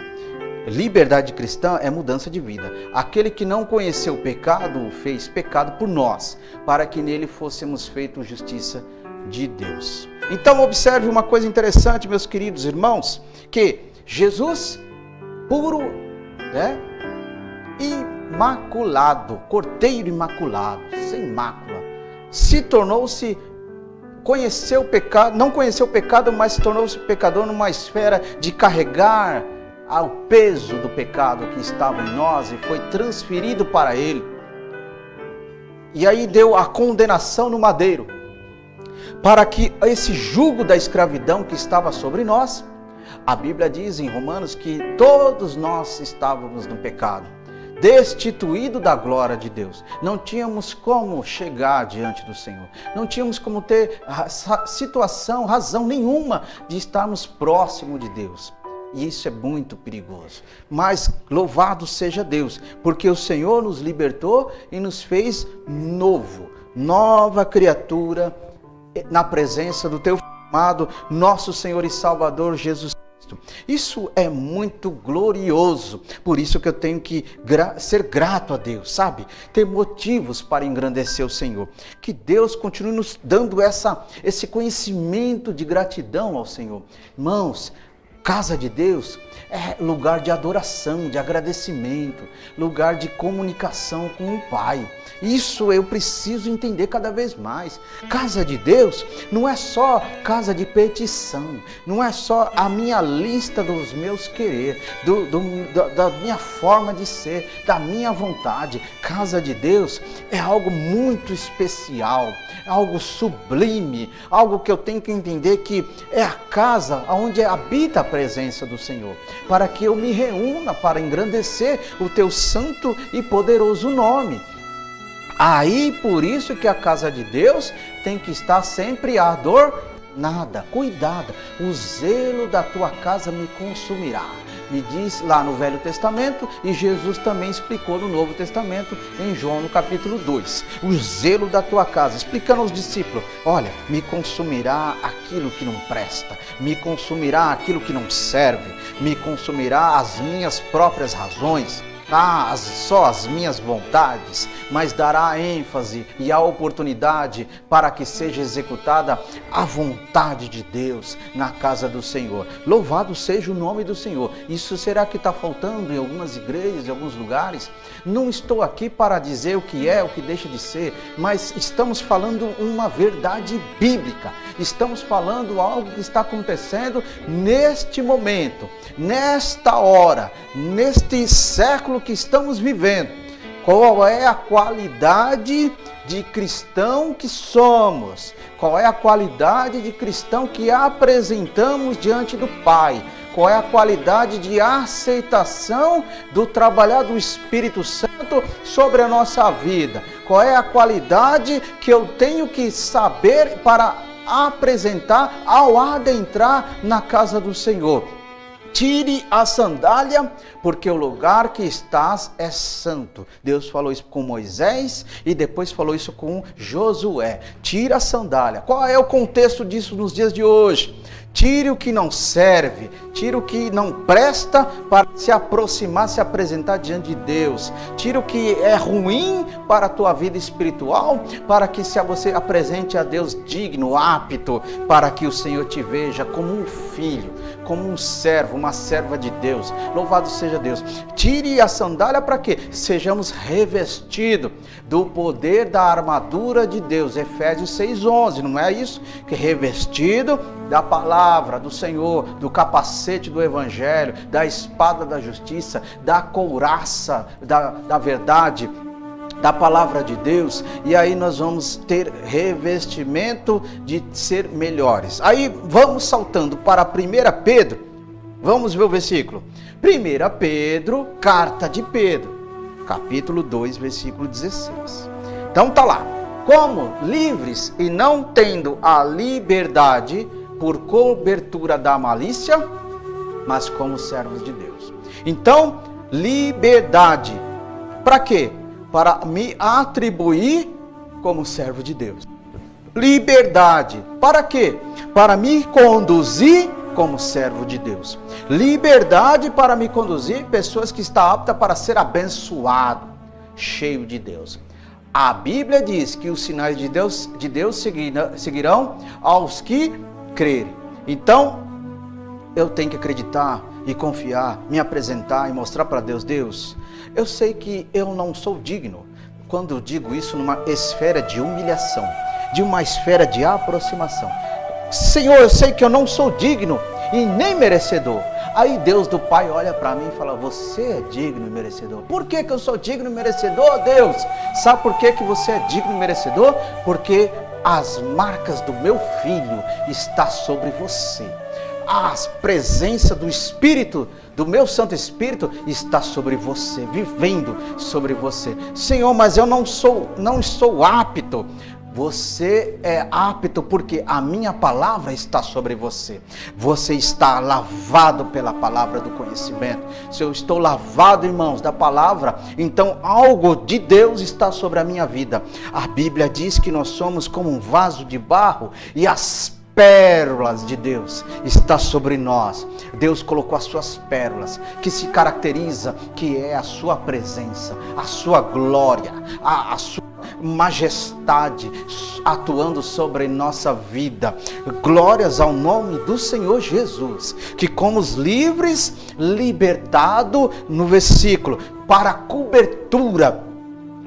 Liberdade cristã é mudança de vida. Aquele que não conheceu o pecado, o fez pecado por nós, para que nele fôssemos feitos justiça de Deus. Então observe uma coisa interessante, meus queridos irmãos, que Jesus, puro, né, imaculado, cordeiro imaculado, sem mácula, se tornou-se, conheceu o pecado, não conheceu o pecado, mas se tornou-se pecador numa esfera de carregar ao peso do pecado que estava em nós e foi transferido para ele. E aí deu a condenação no madeiro, para que esse jugo da escravidão que estava sobre nós, a Bíblia diz em Romanos que todos nós estávamos no pecado, destituído da glória de Deus. Não tínhamos como chegar diante do Senhor, não tínhamos como ter razão nenhuma de estarmos próximo de Deus. E isso é muito perigoso. Mas louvado seja Deus, porque o Senhor nos libertou e nos fez novo. nova criatura na presença do teu amado, nosso Senhor e Salvador Jesus Cristo. Isso é muito glorioso, por isso que eu tenho que ser grato a Deus, sabe? Ter motivos para engrandecer o Senhor. Que Deus continue nos dando esse conhecimento de gratidão ao Senhor. Irmãos, casa de Deus é lugar de adoração, de agradecimento, lugar de comunicação com o Pai. Isso eu preciso entender cada vez mais. Casa de Deus não é só casa de petição, não é só a minha lista dos meus querer, da minha forma de ser, da minha vontade. Casa de Deus é algo muito especial, é algo sublime, algo que eu tenho que entender que é a casa onde habita a presença do Senhor, para que eu me reúna para engrandecer o teu santo e poderoso nome. Aí, por isso que a casa de Deus tem que estar sempre adornada, cuidada. O zelo da tua casa me consumirá. Me diz lá no Velho Testamento, e Jesus também explicou no Novo Testamento, em João no capítulo 2. O zelo da tua casa, explicando aos discípulos, olha, me consumirá aquilo que não presta, me consumirá aquilo que não serve, me consumirá as minhas próprias razões, só as minhas vontades, mas dará ênfase e a oportunidade para que seja executada a vontade de Deus na casa do Senhor. Louvado seja o nome do Senhor. Isso será que está faltando em algumas igrejas, em alguns lugares? Não estou aqui para dizer o que é, o que deixa de ser, mas estamos falando uma verdade bíblica. Estamos falando algo que está acontecendo neste momento, nesta hora, neste século que estamos vivendo. Qual é a qualidade de cristão que somos? Qual é a qualidade de cristão que apresentamos diante do Pai? Qual é a qualidade de aceitação do trabalhar do Espírito Santo sobre a nossa vida? Qual é a qualidade que eu tenho que saber para apresentar ao adentrar na casa do Senhor? Tire a sandália, porque o lugar que estás é santo. Deus falou isso com Moisés e depois falou isso com Josué. Tira a sandália. Qual é o contexto disso nos dias de hoje? Tire o que não serve, tire o que não presta para se aproximar, se apresentar diante de Deus. Tire o que é ruim para a tua vida espiritual, para que você apresente a Deus digno, apto, para que o Senhor te veja como um filho, como um servo, uma serva de Deus. Louvado seja Deus. Tire a sandália para quê? Sejamos revestidos do poder da armadura de Deus. Efésios 6:11, não é isso? Que revestido da palavra do Senhor, do capacete do Evangelho, da espada da justiça, da couraça da verdade, da palavra de Deus, e aí nós vamos ter revestimento de ser melhores. Aí vamos saltando para 1 Pedro, vamos ver o versículo. 1 Pedro, carta de Pedro, capítulo 2, versículo 16. Então tá lá. Como livres e não tendo a liberdade por cobertura da malícia, mas como servos de Deus. Então, liberdade. Para quê? Para me atribuir como servo de Deus. Liberdade. Para quê? Para me conduzir como servo de Deus. Liberdade para me conduzir pessoas que estão aptas para ser abençoado, cheio de Deus. A Bíblia diz que os sinais de Deus seguirão aos que crerem. Então, eu tenho que acreditar e confiar, me apresentar e mostrar para Deus, Deus, eu sei que eu não sou digno. Quando eu digo isso numa esfera de humilhação, de uma esfera de aproximação. Senhor, eu sei que eu não sou digno e nem merecedor. Aí Deus do Pai olha para mim e fala, você é digno e merecedor. Por que eu sou digno e merecedor, Deus? Sabe por que você é digno e merecedor? Porque as marcas do meu filho está sobre você. A presença do Espírito, do meu Santo Espírito, está sobre você, vivendo sobre você. Senhor, mas eu não sou apto. Você é apto porque a minha palavra está sobre você. Você está lavado pela palavra do conhecimento. Se eu estou lavado, irmãos, da palavra, então algo de Deus está sobre a minha vida. A Bíblia diz que nós somos como um vaso de barro e as pérolas de Deus está sobre nós. Deus colocou as suas pérolas, que se caracteriza, que é a sua presença, a sua glória, a sua majestade atuando sobre nossa vida. Glórias ao nome do Senhor Jesus, que como os livres, libertado no versículo, para a cobertura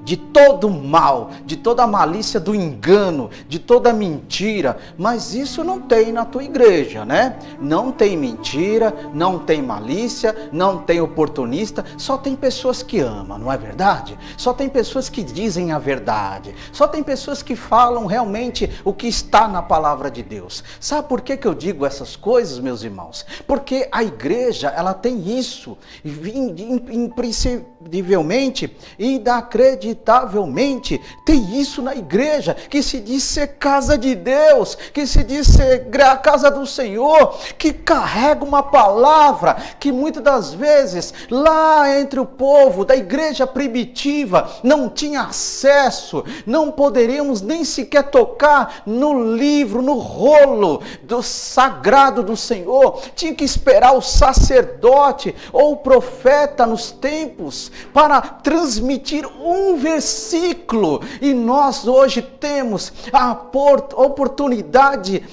de todo mal, de toda a malícia do engano, de toda mentira. Mas isso não tem na tua igreja, né? Não tem mentira, não tem malícia, não tem oportunista, só tem pessoas que amam, não é verdade? Só tem pessoas que dizem a verdade, só tem pessoas que falam realmente o que está na palavra de Deus. Sabe por que eu digo essas coisas, meus irmãos? Porque a igreja, ela tem isso, imprescindivelmente e inacreditávelmente tem isso na igreja, que se diz ser casa de Deus, que se diz ser a casa do Senhor, que carrega uma palavra que muitas das vezes lá entre o povo da igreja primitiva não tinha acesso, não poderíamos nem sequer tocar no livro, no rolo do sagrado do Senhor. Tinha que esperar o sacerdote ou o profeta nos templos para transmitir um versículo, e nós hoje temos a oportunidade,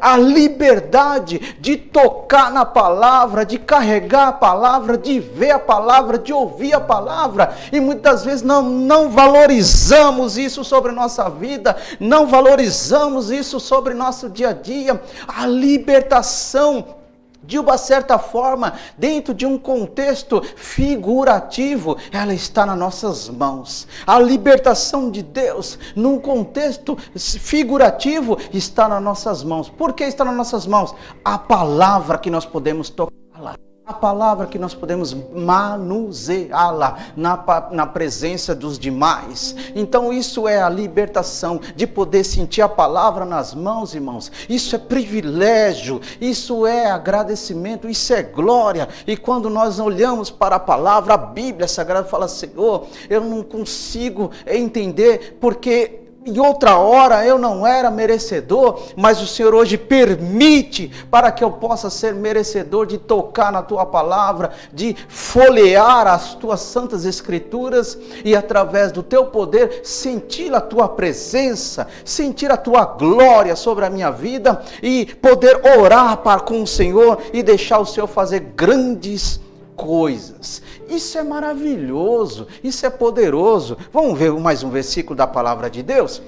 a liberdade de tocar na palavra, de carregar a palavra, de ver a palavra, de ouvir a palavra, e muitas vezes não valorizamos isso sobre nossa vida, não valorizamos isso sobre nosso dia a dia. A libertação, de uma certa forma, dentro de um contexto figurativo, ela está nas nossas mãos. A libertação de Deus, num contexto figurativo, está nas nossas mãos. Por que está nas nossas mãos? A palavra que nós podemos tocar lá. A palavra que nós podemos manuseá-la na presença dos demais. Então isso é a libertação, de poder sentir a palavra nas mãos, irmãos. Isso é privilégio, isso é agradecimento, isso é glória. E quando nós olhamos para a palavra, a Bíblia Sagrada fala: Senhor, eu não consigo entender porque em outra hora eu não era merecedor, mas o Senhor hoje permite para que eu possa ser merecedor de tocar na Tua palavra, de folhear as Tuas santas escrituras e através do Teu poder sentir a Tua presença, sentir a Tua glória sobre a minha vida e poder orar com o Senhor e deixar o Senhor fazer grandes coisas. Isso é maravilhoso, isso é poderoso. Vamos ver mais um versículo da palavra de Deus?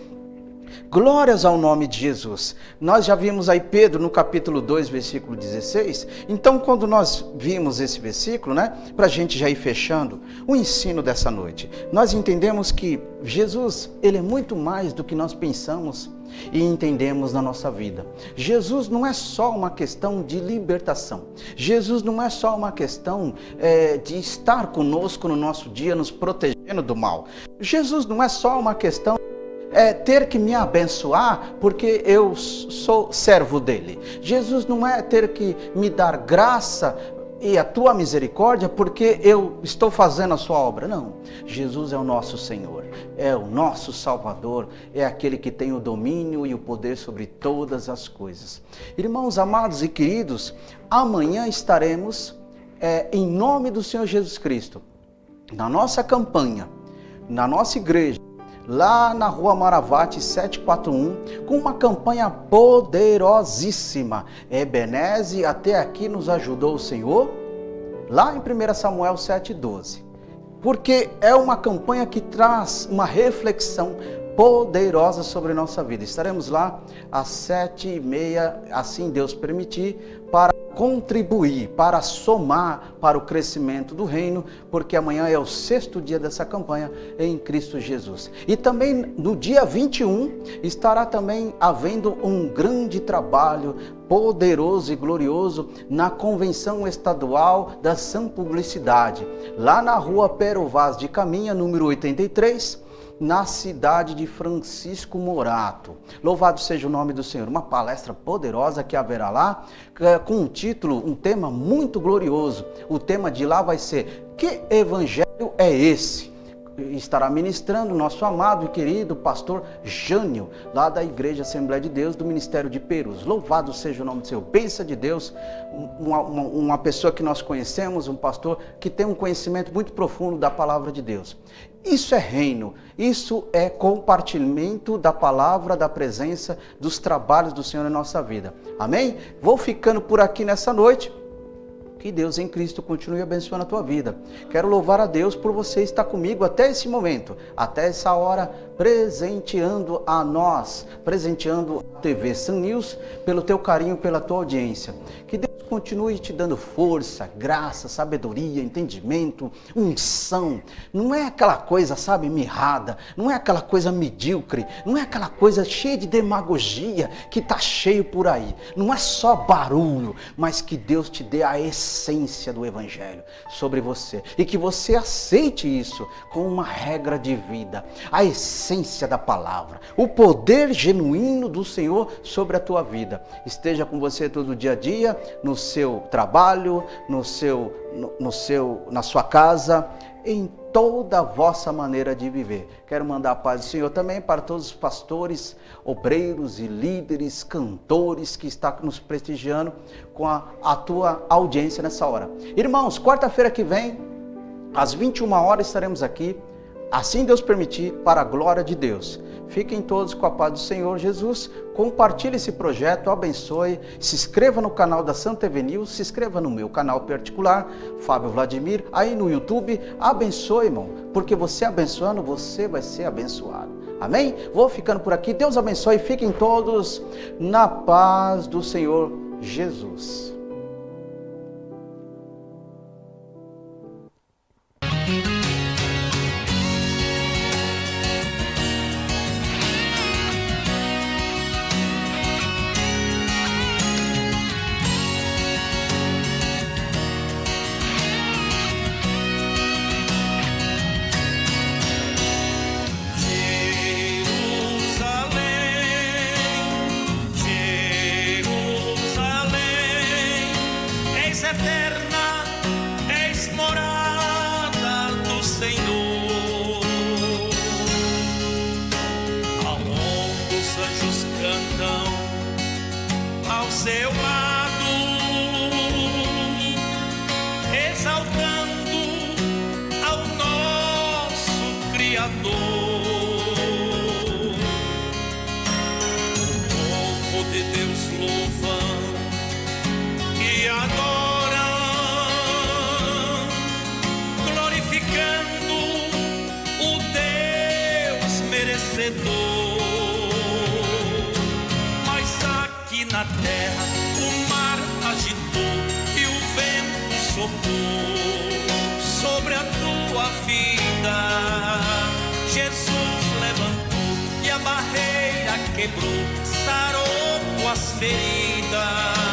Glórias ao nome de Jesus. Nós já vimos aí Pedro no capítulo 2, versículo 16. Então, quando nós vimos esse versículo, né, para a gente já ir fechando o ensino dessa noite, nós entendemos que Jesus, ele é muito mais do que nós pensamos e entendemos na nossa vida. Jesus não é só uma questão de libertação. Jesus não é só uma questão de estar conosco no nosso dia, nos protegendo do mal. Jesus não é só uma questão ter que me abençoar porque eu sou servo dele. Jesus não é ter que me dar graça e a tua misericórdia porque eu estou fazendo a sua obra. Não, Jesus é o nosso Senhor, é o nosso Salvador, é aquele que tem o domínio e o poder sobre todas as coisas. Irmãos amados e queridos, amanhã estaremos, em nome do Senhor Jesus Cristo, na nossa campanha, na nossa igreja, lá na Rua Maravate 741, com uma campanha poderosíssima. Ebenezer, até aqui nos ajudou o Senhor, lá em 1 Samuel 7,12. Porque é uma campanha que traz uma reflexão poderosa sobre nossa vida. Estaremos lá às 7h30, assim Deus permitir, para contribuir, para somar para o crescimento do reino, porque amanhã é o 6º dia dessa campanha em Cristo Jesus. E também no dia 21 estará também havendo um grande trabalho poderoso e glorioso na Convenção Estadual da Sã Publicidade, lá na Rua Pero Vaz de Caminha, número 83, na cidade de Francisco Morato. Louvado seja o nome do Senhor. Uma palestra poderosa que haverá lá, com um título, um tema muito glorioso. O tema de lá vai ser: que evangelho é esse? Estará ministrando nosso amado e querido pastor Jânio, lá da Igreja Assembleia de Deus, do Ministério de Perus. Louvado seja o nome do Senhor. Bênção de Deus, uma pessoa que nós conhecemos, um pastor que tem um conhecimento muito profundo da palavra de Deus. Isso é reino, isso é compartilhamento da palavra, da presença, dos trabalhos do Senhor em nossa vida. Amém? Vou ficando por aqui nessa noite. Que Deus em Cristo continue abençoando a tua vida. Quero louvar a Deus por você estar comigo até esse momento, até essa hora, presenteando a nós, presenteando a TV Sun News, pelo teu carinho, pela tua audiência. Que Deus continue te dando força, graça, sabedoria, entendimento, unção. Não é aquela coisa, sabe, mirrada, não é aquela coisa medíocre, não é aquela coisa cheia de demagogia que está cheio por aí. Não é só barulho, mas que Deus te dê a essência do Evangelho sobre você e que você aceite isso como uma regra de vida, a essência da palavra, o poder genuíno do Senhor sobre a tua vida. Esteja com você todo dia a dia, no seu trabalho, na sua casa, em toda a vossa maneira de viver. Quero mandar a paz do Senhor também para todos os pastores, obreiros e líderes, cantores que estão nos prestigiando com a tua audiência nessa hora. Irmãos, quarta-feira que vem, às 21 horas estaremos aqui, assim Deus permitir, para a glória de Deus. Fiquem todos com a paz do Senhor Jesus. Compartilhe esse projeto, abençoe. Se inscreva no canal da Santa TV News, se inscreva no meu canal particular, Fábio Vladimir, aí no YouTube. Abençoe, irmão, porque você abençoando, você vai ser abençoado. Amém? Vou ficando por aqui. Deus abençoe. Fiquem todos na paz do Senhor Jesus. Eterna, és morada do Senhor, aonde os anjos cantam ao seu lado, exaltando ao nosso Criador. O povo de Deus louva e adora, mas aqui na terra o mar agitou e o vento soprou sobre a tua vida. Jesus levantou e a barreira quebrou, sarou tuas feridas.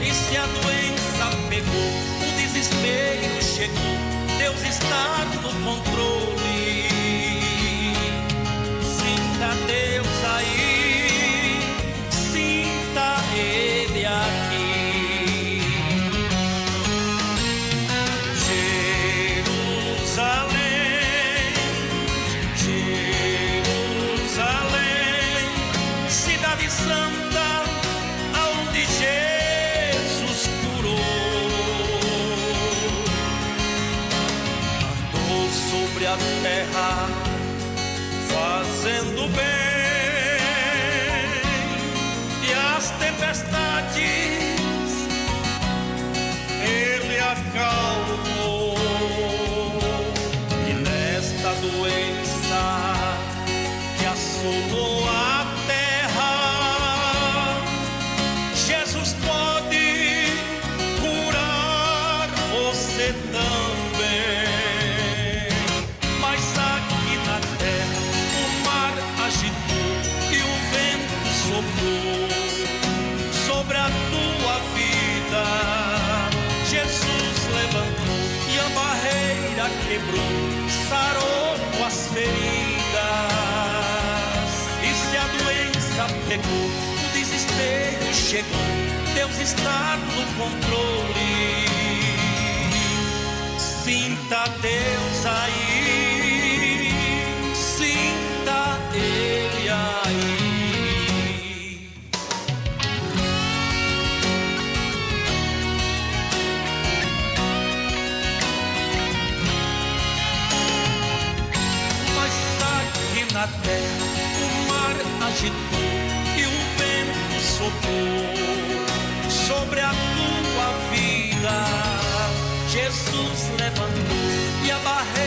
E se a doença pegou, o desespero chegou, Deus está no controle. Sinta Deus aí, sinta Ele aqui. Jerusalém, Jerusalém, cidade santa, aonde Jesus curou. Andou sobre a terra fazendo bem, e as tempestades Ele acalmou. E nesta doença que assolou a terra, Jesus pode curar você também. Mas aqui na terra agitou e o vento soprou sobre a tua vida. Jesus levantou e a barreira quebrou, sarou tuas feridas. chegou, Deus está no controle. Sinta Deus aí, sinta Ele aí. Mas aqui na terra o mar agitou e o vento soprou sobre a tua vida. Jesus levantou e a barreira